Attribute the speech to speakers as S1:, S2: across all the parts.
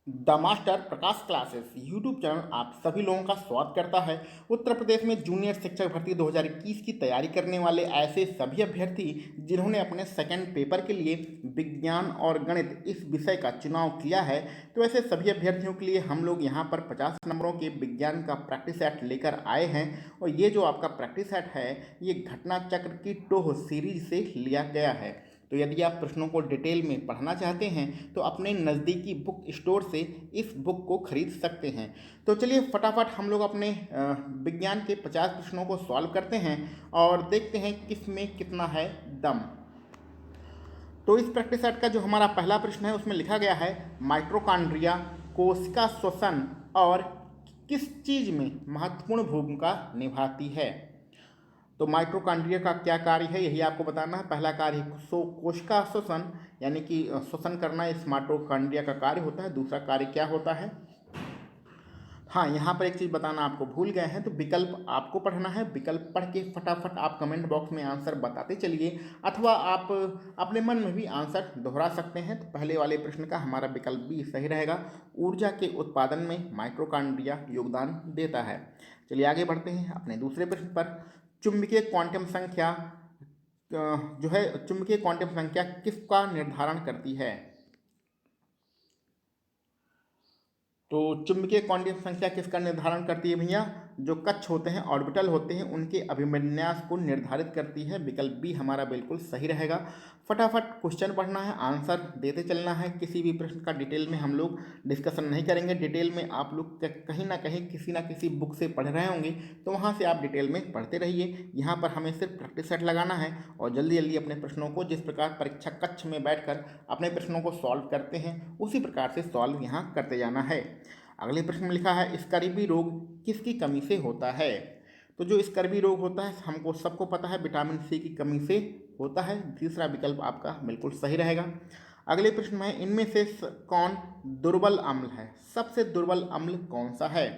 S1: The master Prakash classes YouTube channel आप सभी लोगों का स्वागत करता है। उत्तर प्रदेश में जूनियर शिक्षक भर्ती 2021 की तैयारी करने वाले ऐसे सभी अभ्यर्थी जिन्होंने अपने सेकंड पेपर के लिए विज्ञान और गणित इस विषय का चुनाव किया है, तो ऐसे सभी अभ्यर्थियों के लिए हम लोग यहाँ पर 50 नंबरों के विज्ञान का प्रैक्टिस सेट लेकर आए हैं। और ये जो आपका प्रैक्टिस सेट है, ये घटना चक्र की टोह सीरीज से लिया गया है। तो यदि आप प्रश्नों को डिटेल में पढ़ना चाहते हैं तो अपने नज़दीकी बुक स्टोर से इस बुक को खरीद सकते हैं। तो चलिए फटाफट हम लोग अपने विज्ञान के 50 प्रश्नों को सॉल्व करते हैं और देखते हैं किस में कितना है दम। तो इस प्रैक्टिस सेट का जो हमारा पहला प्रश्न है उसमें लिखा गया है, माइटोकॉन्ड्रिया कोशिका श्वसन और किस चीज़ में महत्वपूर्ण भूमिका निभाती है। तो माइटोकॉन्ड्रिया का क्या कार्य है यही आपको बताना है। पहला कार्य कोशिका श्वसन यानी कि श्वसन करना इस माइटोकॉन्ड्रिया का कार्य होता है। दूसरा कार्य क्या होता है, हाँ यहाँ पर एक चीज़ बताना आपको भूल गए हैं, तो विकल्प आपको पढ़ना है। विकल्प पढ़ के फटाफट आप कमेंट बॉक्स में आंसर बताते चलिए, अथवा आप अपने मन में भी आंसर दोहरा सकते हैं। तो पहले वाले प्रश्न का हमारा विकल्प भी सही रहेगा। ऊर्जा के उत्पादन में माइटोकॉन्ड्रिया योगदान देता है। चलिए आगे बढ़ते हैं अपने दूसरे प्रश्न पर। चुंबकीय क्वांटम संख्या जो है, चुंबकीय क्वांटम संख्या किसका निर्धारण करती है। तो चुंबकीय क्वांटम संख्या किसका निर्धारण करती है भैया, जो कक्ष होते हैं, ऑर्बिटल होते हैं, उनके अभिविन्यास को निर्धारित करती है। विकल्प बी हमारा बिल्कुल सही रहेगा। फटाफट क्वेश्चन पढ़ना है, आंसर देते चलना है। किसी भी प्रश्न का डिटेल में हम लोग डिस्कशन नहीं करेंगे। डिटेल में आप लोग कहीं ना कहीं किसी ना किसी बुक से पढ़ रहे होंगे, तो वहाँ से आप डिटेल में पढ़ते रहिए। यहाँ पर हमें सिर्फ प्रैक्टिस सेट लगाना है और जल्दी जल्दी अपने प्रश्नों को, जिस प्रकार परीक्षा कक्ष में बैठकर अपने प्रश्नों को सॉल्व करते हैं, उसी प्रकार से सॉल्व यहाँ करते जाना है। अगले प्रश्न में लिखा है, स्कर्वी रोग किसकी कमी से होता है। तो जो स्कर्वी रोग होता है हमको सबको पता है, विटामिन सी की कमी से होता है। तीसरा विकल्प आपका बिल्कुल सही रहेगा। अगले प्रश्न में, इनमें से कौन दुर्बल अम्ल है, सबसे दुर्बल अम्ल कौन सा है।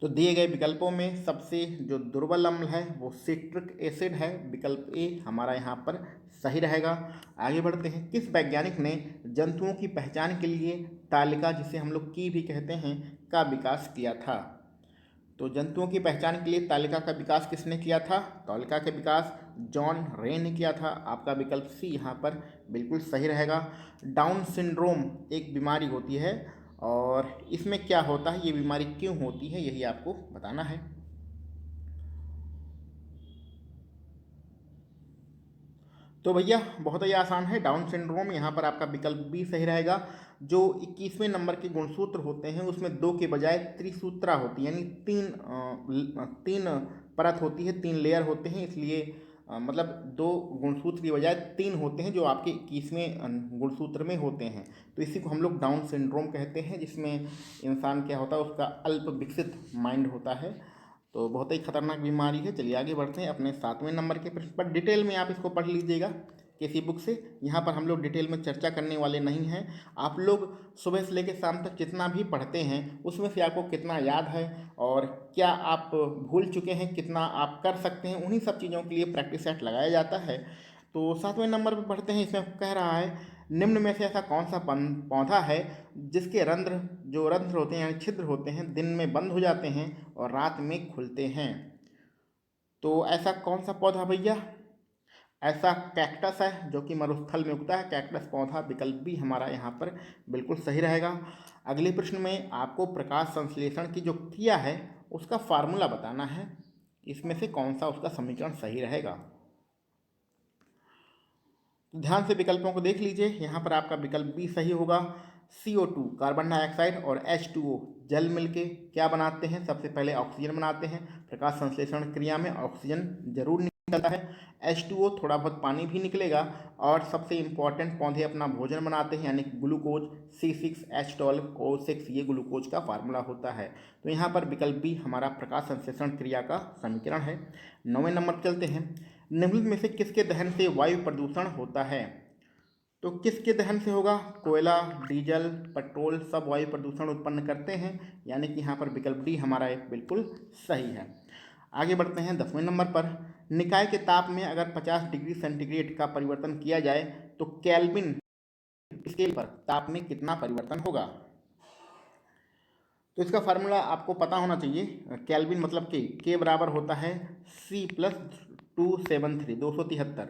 S1: तो दिए गए विकल्पों में सबसे जो दुर्बल अम्ल है वो सिट्रिक एसिड है। विकल्प ए हमारा यहाँ पर सही रहेगा। आगे बढ़ते हैं, किस वैज्ञानिक ने जंतुओं की पहचान के लिए तालिका, जिसे हम लोग की भी कहते हैं, का विकास किया था। तो जंतुओं की पहचान के लिए तालिका का विकास किसने किया था, तालिका का विकास जॉन रे ने किया था। आपका विकल्प सी यहाँ पर बिल्कुल सही रहेगा। डाउन सिंड्रोम एक बीमारी होती है और इसमें क्या होता है, ये बीमारी क्यों होती है, यही आपको बताना है। तो भैया बहुत ही आसान है, डाउन सिंड्रोम। यहाँ पर आपका विकल्प भी सही रहेगा। जो 21वें नंबर के गुणसूत्र होते हैं उसमें दो के बजाय त्रिसूत्रा होती है, यानी तीन परत होती है, तीन लेयर होते हैं, इसलिए मतलब दो गुणसूत्र की बजाय तीन होते हैं जो आपके 21वें गुणसूत्र में होते हैं। तो इसी को हम लोग डाउन सिंड्रोम कहते हैं, जिसमें इंसान क्या होता है, उसका अल्प विकसित माइंड होता है। तो बहुत ही खतरनाक बीमारी है। चलिए आगे बढ़ते हैं अपने 7वें नंबर के प्रश्न पर। डिटेल में आप इसको पढ़ लीजिएगा किसी बुक से। यहाँ पर हम लोग डिटेल में चर्चा करने वाले नहीं हैं। आप लोग सुबह से लेकर शाम तक जितना भी पढ़ते हैं उसमें से आपको कितना याद है और क्या आप भूल चुके हैं, कितना आप कर सकते हैं, उन्हीं सब चीज़ों के लिए प्रैक्टिस सेट लगाया जाता है। तो 7वें नंबर पर पढ़ते हैं। इसमें कह रहा है, निम्न में से ऐसा कौन सा पौधा है जिसके रंध्र होते हैं, यानी छिद्र होते हैं, दिन में बंद हो जाते हैं और रात में खुलते हैं। तो ऐसा कौन सा पौधा भैया, ऐसा कैक्टस है जो कि मरुस्थल में उगता है, कैक्टस पौधा। विकल्प भी हमारा यहाँ पर बिल्कुल सही रहेगा। अगले प्रश्न में आपको प्रकाश संश्लेषण की जो क्रिया है उसका फार्मूला बताना है, इसमें से कौन सा उसका समीकरण सही रहेगा। तो ध्यान से विकल्पों को देख लीजिए। यहाँ पर आपका विकल्प भी सही होगा। CO2 कार्बन डाइऑक्साइड और H2O जल मिलके क्या बनाते हैं, सबसे पहले ऑक्सीजन बनाते हैं। प्रकाश संश्लेषण क्रिया में ऑक्सीजन जरूर निकलता है, H2O थोड़ा बहुत पानी भी निकलेगा, और सबसे इम्पॉर्टेंट पौधे अपना भोजन बनाते हैं, यानी ग्लूकोज C6H12O6, ये ग्लूकोज का फार्मूला होता है। तो यहाँ पर विकल्प भी हमारा प्रकाश संश्लेषण क्रिया का समीकरण है। 9वें नंबर पर चलते हैं, निम्नलिखित में से किसके दहन से वायु प्रदूषण होता है। तो किसके दहन से होगा, कोयला, डीजल, पेट्रोल सब वायु प्रदूषण उत्पन्न करते हैं, यानी कि यहाँ पर विकल्प डी हमारा एक बिल्कुल सही है। आगे बढ़ते हैं 10वें नंबर पर। निकाय के ताप में अगर 50 डिग्री सेंटीग्रेड का परिवर्तन किया जाए तो केल्विन स्केल पर ताप में कितना परिवर्तन होगा। तो इसका फार्मूला आपको पता होना चाहिए। केल्विन मतलब के बराबर होता है C प्लस 273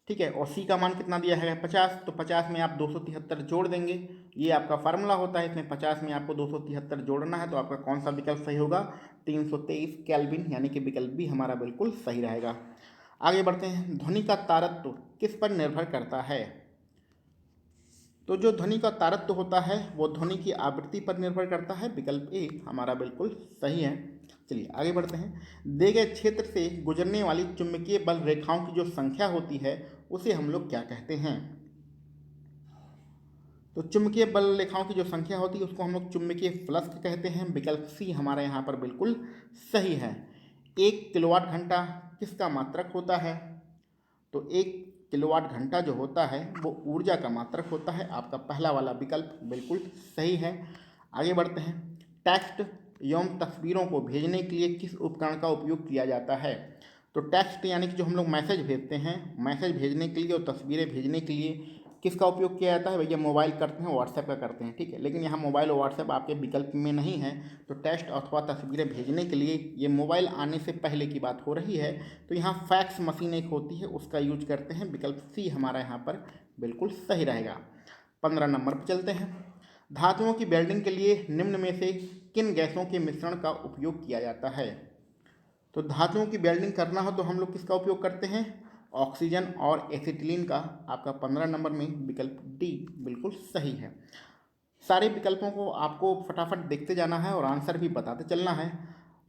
S1: ठीक है। और सी का मान कितना दिया है 50, तो 50 में आप 273 जोड़ देंगे, ये आपका फार्मूला होता है। इसमें 50 में आपको 273 जोड़ना है, तो आपका कौन सा विकल्प सही होगा 323 केल्विन, यानी कि विकल्प भी हमारा बिल्कुल सही रहेगा। आगे बढ़ते हैं, ध्वनि का तारत्व किस पर निर्भर करता है। तो जो ध्वनि का तारत्व होता है वो ध्वनि की आवृत्ति पर निर्भर करता है, विकल्प ए हमारा बिल्कुल सही है। चलिए आगे बढ़ते हैं, दिए गए क्षेत्र से गुजरने वाली चुंबकीय बल रेखाओं की जो संख्या होती है उसे हम लोग क्या कहते हैं। तो चुंबकीय बल रेखाओं की जो संख्या होती है उसको हम लोग चुंबकीय फ्लक्स कहते हैं, विकल्प सी हमारा यहाँ पर बिल्कुल सही है। 1 किलोवाट घंटा किसका मात्रक होता है। तो 1 किलोवाट घंटा जो होता है वो ऊर्जा का मात्रक होता है, आपका पहला वाला विकल्प बिल्कुल सही है। आगे बढ़ते हैं, टेक्स्ट एवं तस्वीरों को भेजने के लिए किस उपकरण का उपयोग किया जाता है। तो टेक्स्ट यानी कि जो हम लोग मैसेज भेजते हैं, मैसेज भेजने के लिए और तस्वीरें भेजने के लिए किसका उपयोग किया जाता है। भैया मोबाइल करते हैं, व्हाट्सएप का करते हैं, ठीक है। लेकिन यहाँ मोबाइल और व्हाट्सएप आपके विकल्प में नहीं है, तो टेक्स्ट अथवा तस्वीरें भेजने के लिए ये मोबाइल आने से पहले की बात हो रही है, तो यहाँ फैक्स मशीन एक होती है उसका यूज करते हैं, विकल्प सी हमारा यहाँ पर बिल्कुल सही रहेगा। 15 नंबर पर चलते हैं, धातुओं की वेल्डिंग के लिए निम्न में से किन गैसों के मिश्रण का उपयोग किया जाता है। तो धातुओं की वेल्डिंग करना हो तो हम लोग किसका उपयोग करते हैं, ऑक्सीजन और एसिटिलीन का, आपका 15 नंबर में विकल्प डी बिल्कुल सही है। सारे विकल्पों को आपको फटाफट देखते जाना है और आंसर भी बताते चलना है।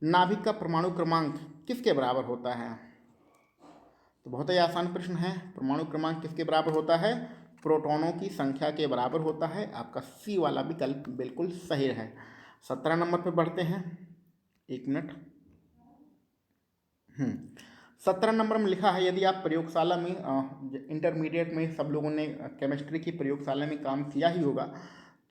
S1: नाभिक का परमाणु क्रमांक किसके बराबर होता है। तो बहुत ही आसान प्रश्न है, परमाणु क्रमांक किसके बराबर होता है, प्रोटॉनों की संख्या के बराबर होता है, आपका सी वाला विकल्प बिल्कुल सही है। 17 नंबर पर बढ़ते हैं, 1 मिनट। 17 नंबर में लिखा है, यदि आप प्रयोगशाला में इंटरमीडिएट में सब लोगों ने केमिस्ट्री की प्रयोगशाला में काम किया ही होगा,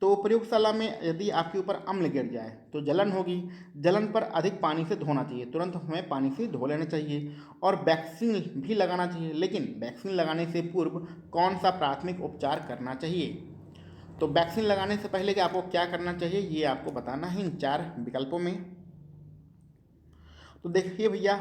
S1: तो प्रयोगशाला में यदि आपके ऊपर अम्ल गिर जाए तो जलन होगी, जलन पर अधिक पानी से धोना चाहिए, तुरंत हमें पानी से धो लेना चाहिए और वैक्सीन भी लगाना चाहिए। लेकिन वैक्सीन लगाने से पूर्व कौन सा प्राथमिक उपचार करना चाहिए। तो वैक्सीन लगाने से पहले कि आपको क्या करना चाहिए ये आपको बताना है इन 4 विकल्पों में। तो देखिए भैया,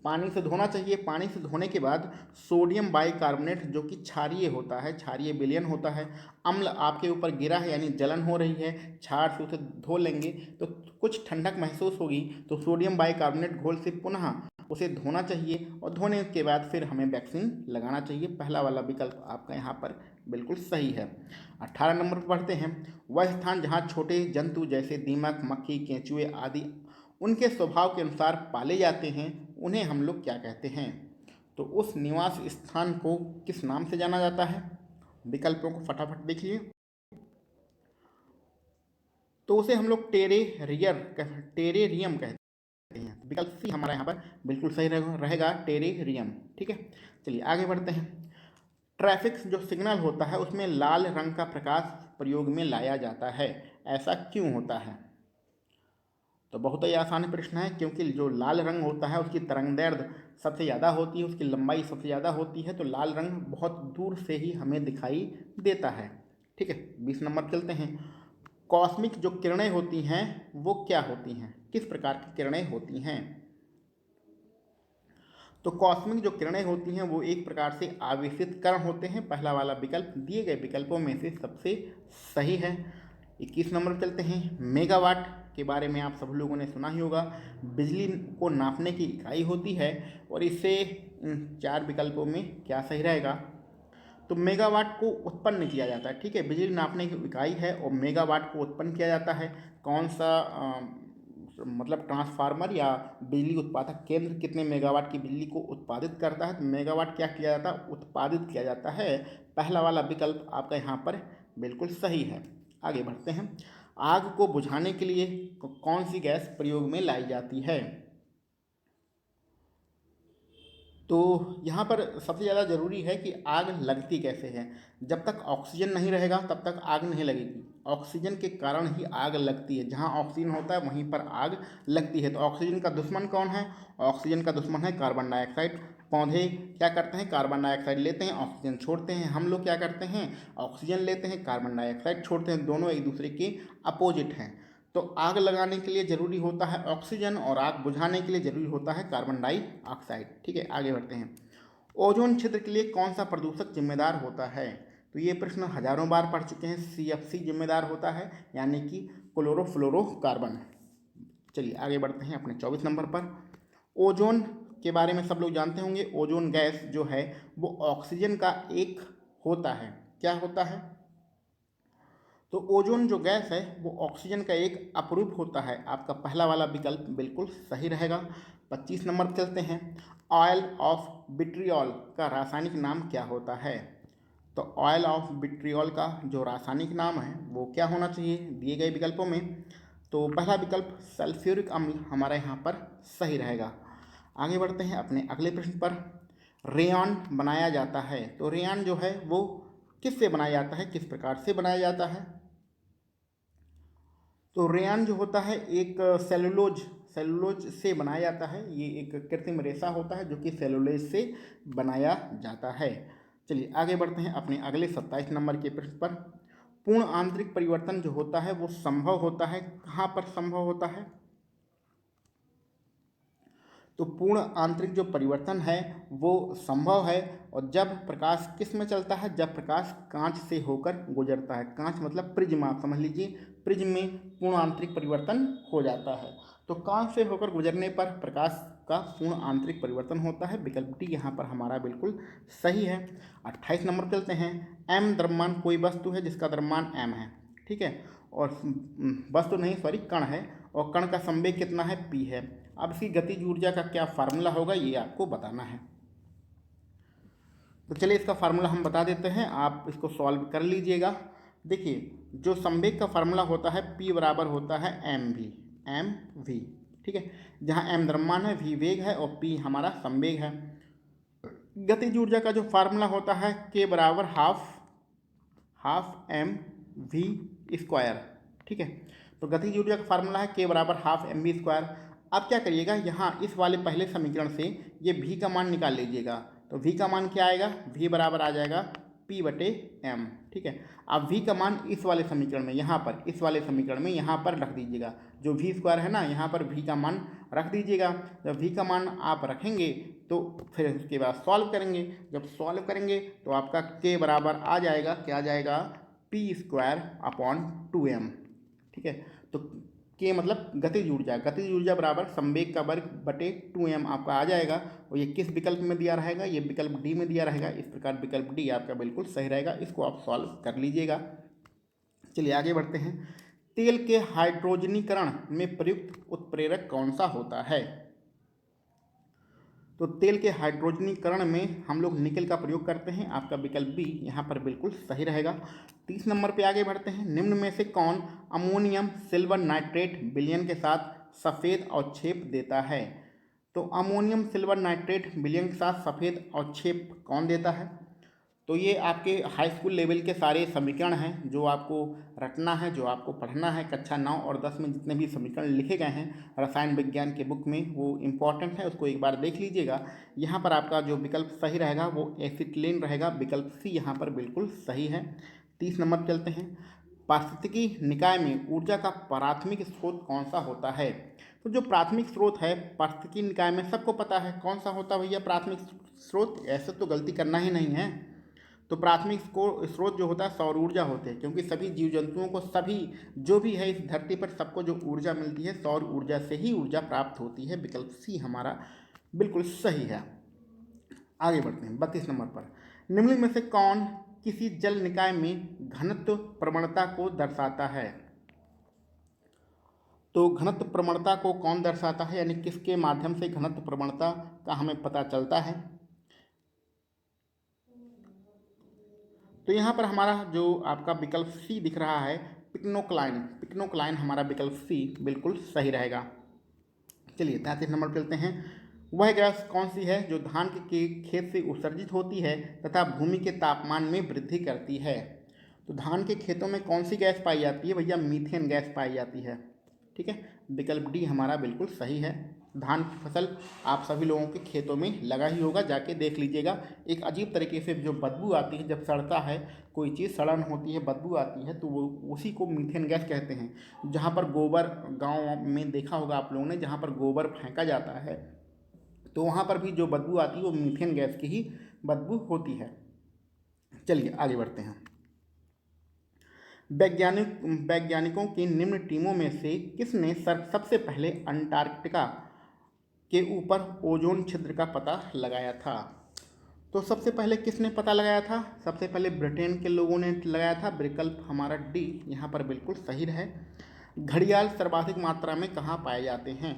S1: पानी से धोना चाहिए, पानी से धोने के बाद सोडियम बाइकार्बोनेट जो कि क्षारीय होता है, क्षारीय विलयन होता है, अम्ल आपके ऊपर गिरा है यानी जलन हो रही है, क्षार से उसे धो लेंगे तो कुछ ठंडक महसूस होगी, तो सोडियम बाइकार्बोनेट घोल से पुनः उसे धोना चाहिए और धोने के बाद फिर हमें वैक्सीन लगाना चाहिए। पहला वाला विकल्प आपका यहाँ पर बिल्कुल सही है। 18 नंबर पर पढ़ते हैं, वह स्थान जहाँ छोटे जंतु जैसे दीमक, मक्खी, केंचुए आदि उनके स्वभाव के अनुसार पाले जाते हैं उन्हें हम लोग क्या कहते हैं। तो उस निवास स्थान को किस नाम से जाना जाता है, विकल्पों को फटाफट देखिए। तो उसे हम लोग टेरेरियम कहते हैं, विकल्प सी हमारा यहाँ पर बिल्कुल सही रहेगा, टेरेरियम, ठीक है। चलिए आगे बढ़ते हैं, ट्रैफिक जो सिग्नल होता है उसमें लाल रंग का प्रकाश प्रयोग में लाया जाता है, ऐसा क्यों होता है। तो बहुत ही आसान प्रश्न है, क्योंकि जो लाल रंग होता है उसकी तरंगदैर्घ्य सबसे ज़्यादा होती है, उसकी लंबाई सबसे ज़्यादा होती है, तो लाल रंग बहुत दूर से ही हमें दिखाई देता है, ठीक है। 20 नंबर चलते हैं, कॉस्मिक जो किरणें होती हैं वो क्या होती हैं, किस प्रकार की किरणें होती हैं। तो कॉस्मिक जो किरणें होती हैं वो एक प्रकार से आवेशित कण होते हैं, पहला वाला विकल्प दिए गए विकल्पों में से सबसे सही है। 21 नंबर पर चलते हैं, मेगावाट के बारे में आप सब लोगों ने सुना ही होगा, बिजली को नापने की इकाई होती है और इससे 4 विकल्पों में क्या सही रहेगा। तो मेगावाट को उत्पन्न किया जाता है, ठीक है, बिजली नापने की इकाई है और मेगावाट को उत्पन्न किया जाता है। कौन सा मतलब ट्रांसफार्मर या बिजली उत्पादक केंद्र कितने मेगावाट की बिजली को उत्पादित करता है, तो मेगावाट क्या किया जाता है, उत्पादित किया जाता है, पहला वाला विकल्प आपका यहाँ पर बिल्कुल सही है। आगे बढ़ते हैं, आग को बुझाने के लिए कौन सी गैस प्रयोग में लाई जाती है। तो यहाँ पर सबसे ज़्यादा ज़रूरी है कि आग लगती कैसे है, जब तक ऑक्सीजन नहीं रहेगा तब तक आग नहीं लगेगी, ऑक्सीजन के कारण ही आग लगती है, जहाँ ऑक्सीजन होता है वहीं पर आग लगती है। तो ऑक्सीजन का दुश्मन कौन है, ऑक्सीजन का दुश्मन है कार्बन डाइऑक्साइड, पौधे क्या करते हैं, कार्बन डाइऑक्साइड लेते हैं, ऑक्सीजन छोड़ते हैं। हम लोग क्या करते हैं, ऑक्सीजन लेते हैं, कार्बन डाइऑक्साइड छोड़ते हैं। दोनों एक दूसरे के अपोजिट हैं। तो आग लगाने के लिए ज़रूरी होता है ऑक्सीजन और आग बुझाने के लिए ज़रूरी होता है कार्बन डाइऑक्साइड। ठीक है, आगे बढ़ते हैं। ओजोन क्षेत्र के लिए कौन सा प्रदूषक जिम्मेदार होता है? तो ये प्रश्न हजारों बार पढ़ चुके हैं। CFC जिम्मेदार होता है, यानी कि क्लोरोफ्लोरोकार्बन। चलिए आगे बढ़ते हैं अपने 24 नंबर पर। ओजोन के बारे में सब लोग जानते होंगे। ओजोन गैस जो है वो ऑक्सीजन का एक होता है। क्या होता है? तो ओजोन जो गैस है वो ऑक्सीजन का एक अपरूप होता है। आपका पहला वाला विकल्प बिल्कुल सही रहेगा। 25 नंबर पर चलते हैं। ऑयल ऑफ विट्रियोल का रासायनिक नाम क्या होता है? तो ऑयल ऑफ विट्रियोल का जो रासायनिक नाम है वो क्या होना चाहिए दिए गए विकल्पों में? तो पहला विकल्प सल्फ्यूरिक अम्ल हमारा यहाँ पर सही रहेगा। आगे बढ़ते हैं अपने अगले प्रश्न पर। रेयॉन बनाया जाता है, तो रेयॉन जो है वो किससे बनाया जाता है, किस प्रकार से बनाया जाता है? तो रेयॉन जो होता है एक सेलुलोज से बनाया जाता है। ये एक कृत्रिम रेशा होता है जो कि सेलुलोज से बनाया जाता है। चलिए आगे बढ़ते हैं अपने अगले 27 नंबर के प्रश्न पर। पूर्ण आंतरिक परिवर्तन जो होता है वो संभव होता है, कहाँ पर संभव होता है? तो पूर्ण आंतरिक जो परिवर्तन है वो संभव है और जब प्रकाश किस में चलता है, जब प्रकाश कांच से होकर गुजरता है। कांच मतलब प्रिज्म, आप समझ लीजिए प्रिज्म में पूर्ण आंतरिक परिवर्तन हो जाता है। तो कांच से होकर गुजरने पर प्रकाश का पूर्ण आंतरिक परिवर्तन होता है। विकल्प डी यहाँ पर हमारा बिल्कुल सही है। 28 नंबर चलते हैं। एम द्रव्यमान कोई वस्तु है जिसका द्रव्यमान एम है, ठीक है, और वस्तु नहीं सॉरी कण है, और कण का संवेग कितना है, p है। अब इसकी गतिज ऊर्जा का क्या फार्मूला होगा ये आपको बताना है। तो चलिए इसका फार्मूला हम बता देते हैं, आप इसको सॉल्व कर लीजिएगा। देखिए जो संवेग का फार्मूला होता है p बराबर होता है एम वी, ठीक है, जहाँ m द्रव्यमान है, v वेग है और p हमारा संवेग है। गतिज ऊर्जा का जो फार्मूला होता है k बराबर हाफ एम वी स्क्वायर, ठीक है। तो गतिज ऊर्जा का फार्मूला है k बराबर हाफ एम वी स्क्वायर। अब क्या करिएगा, यहाँ इस वाले पहले समीकरण से ये v का मान निकाल लीजिएगा। तो v का मान क्या आएगा, v बराबर आ जाएगा p बटे m, ठीक है। अब v का मान इस वाले समीकरण में, यहाँ पर इस वाले समीकरण में यहाँ पर रख दीजिएगा। जो v स्क्वायर है ना, यहाँ पर v का मान रख दीजिएगा। जब v का मान आप रखेंगे तो फिर उसके बाद सॉल्व करेंगे। जब सॉल्व करेंगे तो आपका k बराबर आ जाएगा, क्या आ जाएगा, p स्क्वायर अपॉन 2m, ठीक है। तो k मतलब गतिज ऊर्जा बराबर संवेग का वर्ग बटे 2m आपका आ जाएगा। और ये किस विकल्प में दिया रहेगा, ये विकल्प डी में दिया रहेगा। इस प्रकार विकल्प डी आपका बिल्कुल सही रहेगा। इसको आप सॉल्व कर लीजिएगा। चलिए आगे बढ़ते हैं। तेल के हाइड्रोजनीकरण में प्रयुक्त उत्प्रेरक कौन सा होता है? तो तेल के हाइड्रोजनीकरण में हम लोग निकेल का प्रयोग करते हैं। आपका विकल्प बी यहाँ पर बिल्कुल सही रहेगा। 30 नंबर पे आगे बढ़ते हैं। निम्न में से कौन अमोनियम सिल्वर नाइट्रेट विलयन के साथ सफ़ेद अवक्षेप देता है? तो अमोनियम सिल्वर नाइट्रेट विलयन के साथ सफ़ेद अवक्षेप कौन देता है? तो ये आपके हाई स्कूल लेवल के सारे समीकरण हैं जो आपको रटना है, जो आपको पढ़ना है। कक्षा 9 और 10 में जितने भी समीकरण लिखे गए हैं रसायन विज्ञान के बुक में वो इम्पॉर्टेंट है, उसको एक बार देख लीजिएगा। यहाँ पर आपका जो विकल्प सही रहेगा वो एसिटिलीन रहेगा। विकल्प सी यहाँ पर बिल्कुल सही है। 30 नंबर चलते हैं। पारिस्थितिकी निकाय में ऊर्जा का प्राथमिक स्रोत कौन सा होता है? तो जो प्राथमिक स्रोत है पारिस्थितिकी निकाय में सबको पता है कौन सा होता है भैया प्राथमिक स्रोत, ऐसे तो गलती करना ही नहीं है। तो प्राथमिक स्रोत जो होता है सौर ऊर्जा होते हैं, क्योंकि सभी जीव जंतुओं को, सभी जो भी है इस धरती पर, सबको जो ऊर्जा मिलती है सौर ऊर्जा से ही ऊर्जा प्राप्त होती है। विकल्प सी हमारा बिल्कुल सही है। आगे बढ़ते हैं 32 नंबर पर। निम्न में से कौन किसी जल निकाय में घनत्व प्रवणता को दर्शाता है? तो घनत्व प्रवणता को कौन दर्शाता है, यानी किसके माध्यम से घनत्व प्रवणता का हमें पता चलता है? तो यहाँ पर हमारा जो आपका विकल्प सी दिख रहा है पिक्नोक्लाइन हमारा विकल्प सी बिल्कुल सही रहेगा। चलिए 33 नंबर चलते हैं। वह गैस कौन सी है जो धान के खेत से उत्सर्जित होती है तथा भूमि के तापमान में वृद्धि करती है? तो धान के खेतों में कौन सी गैस पाई जाती है भैया? मीथेन गैस पाई जाती है, ठीक है। विकल्प डी हमारा बिल्कुल सही है। धान की फसल आप सभी लोगों के खेतों में लगा ही होगा, जाके देख लीजिएगा। एक अजीब तरीके से जो बदबू आती है जब सड़ता है, कोई चीज़ सड़न होती है, बदबू आती है, तो वो उसी को मीथेन गैस कहते हैं। जहाँ पर गोबर, गाँव में देखा होगा आप लोगों ने, जहाँ पर गोबर फेंका जाता है तो वहाँ पर भी जो बदबू आती है वो मीथेन गैस की ही बदबू होती है। चलिए आगे बढ़ते हैं। वैज्ञानिकों की निम्न टीमों में से किसने सबसे पहले अंटार्कटिका के ऊपर ओजोन छिद्र का पता लगाया था? तो सबसे पहले किसने पता लगाया था? सबसे पहले ब्रिटेन के लोगों ने लगाया था। विकल्प हमारा डी यहाँ पर बिल्कुल सही है। घड़ियाल सर्वाधिक मात्रा में कहाँ पाए जाते हैं?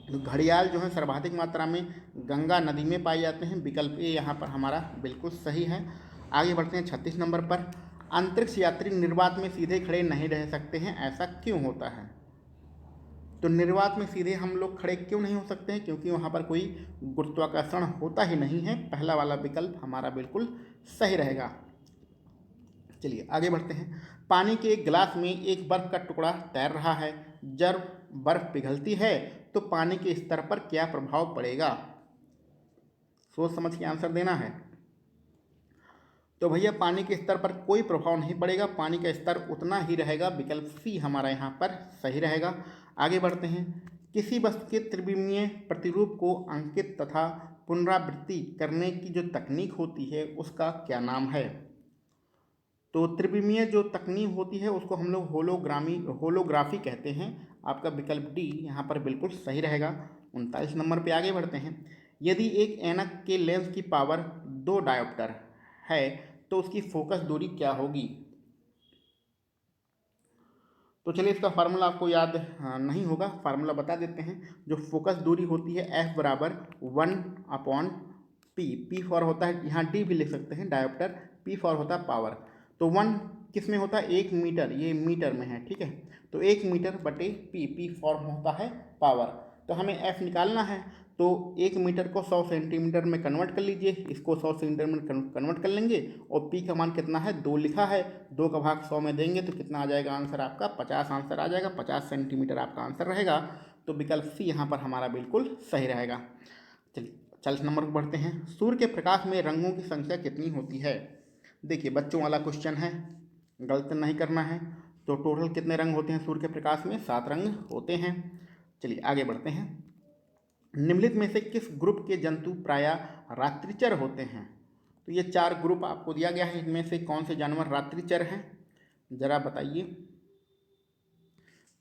S1: तो घड़ियाल जो है सर्वाधिक मात्रा में गंगा नदी में पाए जाते हैं। विकल्प ए यहाँ पर हमारा बिल्कुल सही है। आगे बढ़ते हैं 36 नंबर पर। अंतरिक्ष यात्री निर्वात में सीधे खड़े नहीं रह सकते हैं, ऐसा क्यों होता है? तो निर्वात में सीधे हम लोग खड़े क्यों नहीं हो सकते हैं? क्योंकि वहाँ पर कोई गुरुत्वाकर्षण होता ही नहीं है। पहला वाला विकल्प हमारा बिल्कुल सही रहेगा। चलिए आगे बढ़ते हैं। पानी के एक गिलास में एक बर्फ का टुकड़ा तैर रहा है। जब बर्फ पिघलती है तो पानी के स्तर पर क्या प्रभाव पड़ेगा? सोच समझ के आंसर देना है। तो भैया पानी के स्तर पर कोई प्रभाव नहीं पड़ेगा, पानी का स्तर उतना ही रहेगा। विकल्प सी हमारा यहाँ पर सही रहेगा। आगे बढ़ते हैं। किसी वस्तु के त्रिविमीय प्रतिरूप को अंकित तथा पुनरावृत्ति करने की जो तकनीक होती है उसका क्या नाम है? तो त्रिविमीय जो तकनीक होती है उसको हम लोग होलोग्राफी कहते हैं। आपका विकल्प डी यहाँ पर बिल्कुल सही रहेगा। 39 नंबर पे आगे बढ़ते हैं। यदि एक ऐनक के लेंस की पावर 2 डायोप्टर है तो उसकी फोकस दूरी क्या होगी? तो चलिए इसका फार्मूला आपको याद नहीं होगा, फार्मूला बता देते हैं। जो फोकस दूरी होती है F बराबर 1/P। P फॉर होता है, यहाँ D भी लिख सकते हैं डायोप्टर, P फॉर होता है पावर। तो 1 किस में होता है? 1 मीटर, ये मीटर में है, ठीक है। तो 1 मीटर बटे P फॉर्म होता है पावर। तो हमें F निकालना है, तो 1 मीटर को 100 सेंटीमीटर में कन्वर्ट कर लीजिए। इसको 100 सेंटीमीटर में कन्वर्ट कर लेंगे और P का मान कितना है? 2 लिखा है। 2 का भाग 100 में देंगे तो कितना आ जाएगा आंसर आपका? 50 आंसर आ जाएगा। 50 सेंटीमीटर आपका आंसर रहेगा। तो विकल्प सी यहाँ पर हमारा बिल्कुल सही रहेगा। चलिए 40 नंबर पर बढ़ते हैं। सूर्य के प्रकाश में रंगों की संख्या कितनी होती है? देखिए बच्चों वाला क्वेश्चन है, गलत नहीं करना है। तो टोटल कितने रंग होते हैं सूर्य के प्रकाश में? 7 रंग होते हैं। चलिए आगे बढ़ते हैं। निम्नलिखित में से किस ग्रुप के जंतु प्रायः रात्रिचर होते हैं? तो ये 4 ग्रुप आपको दिया गया है, इनमें से कौन से जानवर रात्रिचर हैं, जरा बताइए।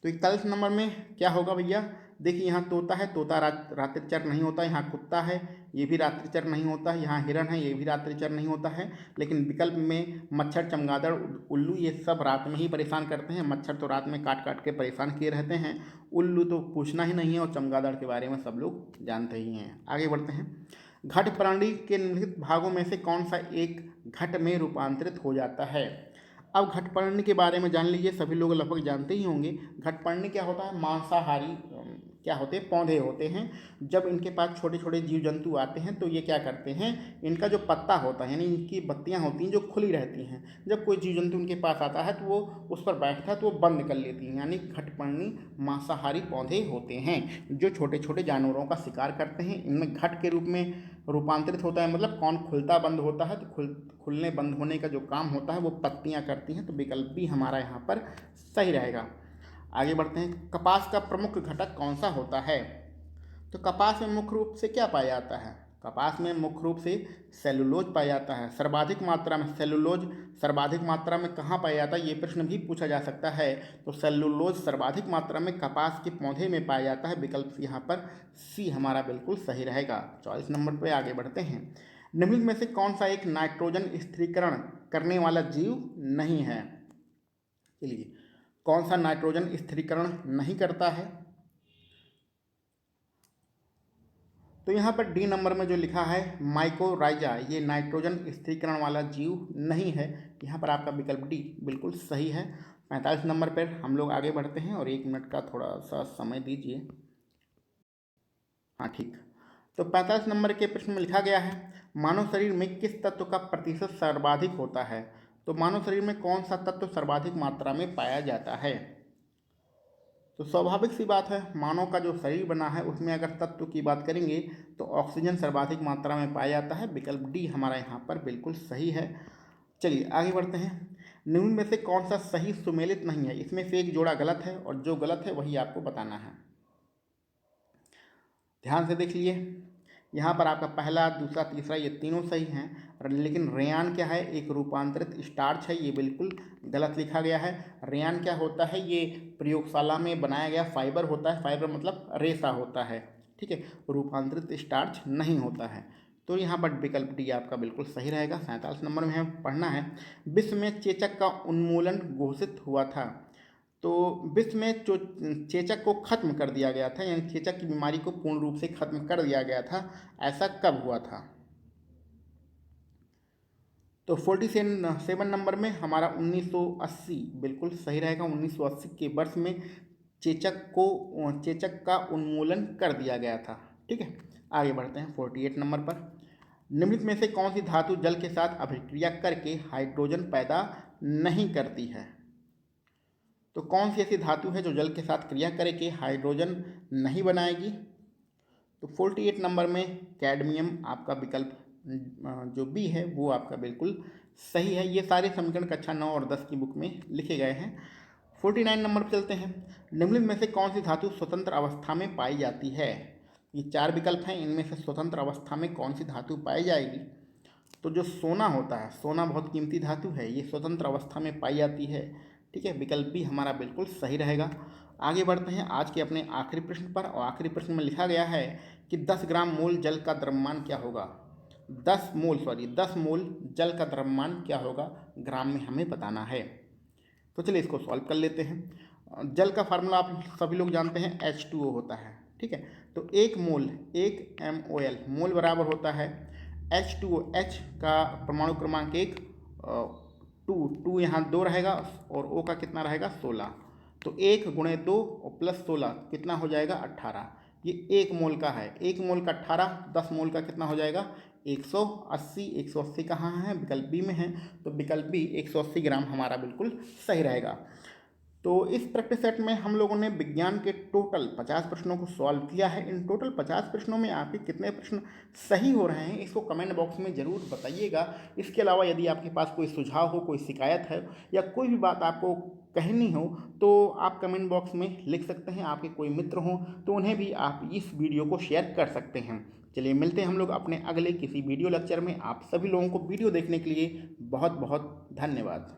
S1: तो 41 नंबर में क्या होगा भैया? देखिए यहाँ तोता है, तोता रात्रिचर नहीं होता। यहाँ कुत्ता है, ये भी रात्रिचर नहीं होता है। यहाँ हिरन है, ये भी रात्रिचर नहीं होता है। लेकिन विकल्प में मच्छर, चमगादड़, उल्लू ये सब रात में ही परेशान करते हैं। मच्छर तो रात में काट काट के परेशान किए रहते हैं। उल्लू तो पूछना ही नहीं है, और चमगादड़ के बारे में सब लोग जानते ही हैं। आगे बढ़ते हैं। घट प्रणाली के निम्नलिखित भागों में से कौन सा एक घट में रूपांतरित हो जाता है? अब घटपर्णी के बारे में जान लीजिए, सभी लोग लगभग जानते ही होंगे। घटपर्णी क्या होता है? मांसाहारी क्या होते हैं? पौधे होते हैं। जब इनके पास छोटे छोटे जीव जंतु आते हैं तो ये क्या करते हैं? इनका जो पत्ता होता है यानी इनकी बत्तियां होती हैं जो खुली रहती हैं, जब कोई जीव जंतु उनके पास आता है तो वो उस पर बैठता है तो वो बंद कर लेती हैं। यानी घटपर्णी मांसाहारी पौधे होते हैं जो छोटे छोटे जानवरों का शिकार करते हैं। इनमें घट के रूप में रूपांतरित होता है, मतलब कौन खुलता बंद होता है, तो खुलने बंद होने का जो काम होता है वो पत्तियां करती हैं। तो विकल्प भी हमारा यहाँ पर सही रहेगा। आगे बढ़ते हैं। कपास का प्रमुख घटक कौन सा होता है? तो कपास में मुख्य रूप से क्या पाया जाता है? कपास में मुख्य रूप से सेलुलोज पाया जाता है। सर्वाधिक मात्रा में सेलुलोज सर्वाधिक मात्रा में कहाँ पाया जाता है, ये प्रश्न भी पूछा जा सकता है। तो सेलुलोज सर्वाधिक मात्रा में कपास के पौधे में पाया जाता है। विकल्प यहाँ पर सी हमारा बिल्कुल सही रहेगा। 44 नंबर पर आगे बढ़ते हैं। निम्नलिखित में से कौन सा एक नाइट्रोजन स्थिरीकरण करने वाला जीव नहीं है? चलिए कौन सा नाइट्रोजन स्थिरीकरण नहीं करता है? तो यहाँ पर डी नंबर में जो लिखा है माइकोराइजा, ये नाइट्रोजन स्थिरीकरण वाला जीव नहीं है। यहाँ पर आपका विकल्प डी बिल्कुल सही है। 45 नंबर पर हम लोग आगे बढ़ते हैं और 1 मिनट का थोड़ा सा समय दीजिए। हाँ ठीक। तो 45 नंबर के प्रश्न में लिखा गया है मानव शरीर में किस तत्व का प्रतिशत सर्वाधिक होता है? तो मानव शरीर में कौन सा तत्व सर्वाधिक मात्रा में पाया जाता है? तो स्वाभाविक सी बात है, मानव का जो शरीर बना है उसमें अगर तत्व की बात करेंगे तो ऑक्सीजन सर्वाधिक मात्रा में पाया जाता है। विकल्प डी हमारा यहाँ पर बिल्कुल सही है। चलिए आगे बढ़ते हैं। निम्न में से कौन सा सही सुमेलित नहीं है? इसमें से एक जोड़ा गलत है और जो गलत है वही आपको बताना है। ध्यान से देख लिए, यहाँ पर आपका पहला, दूसरा, तीसरा ये तीनों सही हैं, लेकिन रेयान क्या है? एक रूपांतरित स्टार्च है, ये बिल्कुल गलत लिखा गया है। रेयान क्या होता है? ये प्रयोगशाला में बनाया गया फाइबर होता है, फाइबर मतलब रेशा होता है, ठीक है, रूपांतरित स्टार्च नहीं होता है। तो यहाँ पर विकल्प डी आपका बिल्कुल सही रहेगा। 47 नंबर में हमें पढ़ना है, विश्व में चेचक का उन्मूलन घोषित हुआ था। तो विश्व में जो चेचक को खत्म कर दिया गया था, यानी चेचक की बीमारी को पूर्ण रूप से खत्म कर दिया गया था, ऐसा कब हुआ था? तो 47 नंबर में हमारा 1980 बिल्कुल सही रहेगा। 1980 के वर्ष में चेचक का उन्मूलन कर दिया गया था, ठीक है। आगे बढ़ते हैं 48 नंबर पर। निम्नलिखित में से कौन सी धातु जल के साथ अभिक्रिया करके हाइड्रोजन पैदा नहीं करती है? तो कौन सी ऐसी धातु है जो जल के साथ क्रिया करके हाइड्रोजन नहीं बनाएगी? तो 48 नंबर में कैडमियम आपका विकल्प जो बी है वो आपका बिल्कुल सही है। ये सारे समीकरण कक्षा 9 और 10 की बुक में लिखे गए हैं। 49 नंबर पर चलते हैं। निम्नलिखित में से कौन सी धातु स्वतंत्र अवस्था में पाई जाती है? ये 4 विकल्प हैं, इनमें से स्वतंत्र अवस्था में कौन सी धातु पाई जाएगी? तो जो सोना होता है, सोना बहुत कीमती धातु है, ये स्वतंत्र अवस्था में पाई जाती है, ठीक है। विकल्प भी हमारा बिल्कुल सही रहेगा। आगे बढ़ते हैं आज के अपने आखिरी प्रश्न पर, और आखिरी प्रश्न में लिखा गया है कि 10 ग्राम मोल जल का द्रव्यमान क्या होगा? 10 मोल जल का द्रव्यमान क्या होगा? ग्राम में हमें बताना है। तो चलिए इसको सॉल्व कर लेते हैं। जल का फार्मूला आप सभी लोग जानते हैं, H2O होता है, ठीक है। तो 1 मोल, 1 MOL, मोल बराबर होता है H2O, H का परमाणु क्रमांक 1, 2 यहाँ 2 रहेगा और O का कितना रहेगा? 16। तो 1 गुणे 2 और प्लस 16 कितना हो जाएगा? 18। ये 1 मोल का है, 1 मोल का 18, 10 मोल का कितना हो जाएगा? 180। 180 कहाँ है? विकल्प बी में है, तो विकल्प बी 180 ग्राम हमारा बिल्कुल सही रहेगा। तो इस प्रैक्टिस सेट में हम लोगों ने विज्ञान के टोटल 50 प्रश्नों को सॉल्व किया है। इन टोटल 50 प्रश्नों में आपके कितने प्रश्न सही हो रहे हैं इसको कमेंट बॉक्स में ज़रूर बताइएगा। इसके अलावा यदि आपके पास कोई सुझाव हो, कोई शिकायत है या कोई भी बात आपको कहनी हो तो आप कमेंट बॉक्स में लिख सकते हैं। आपके कोई मित्र हों तो उन्हें भी आप इस वीडियो को शेयर कर सकते हैं। चलिए मिलते हैं हम लोग अपने अगले किसी वीडियो लेक्चर में। आप सभी लोगों को वीडियो देखने के लिए बहुत बहुत धन्यवाद।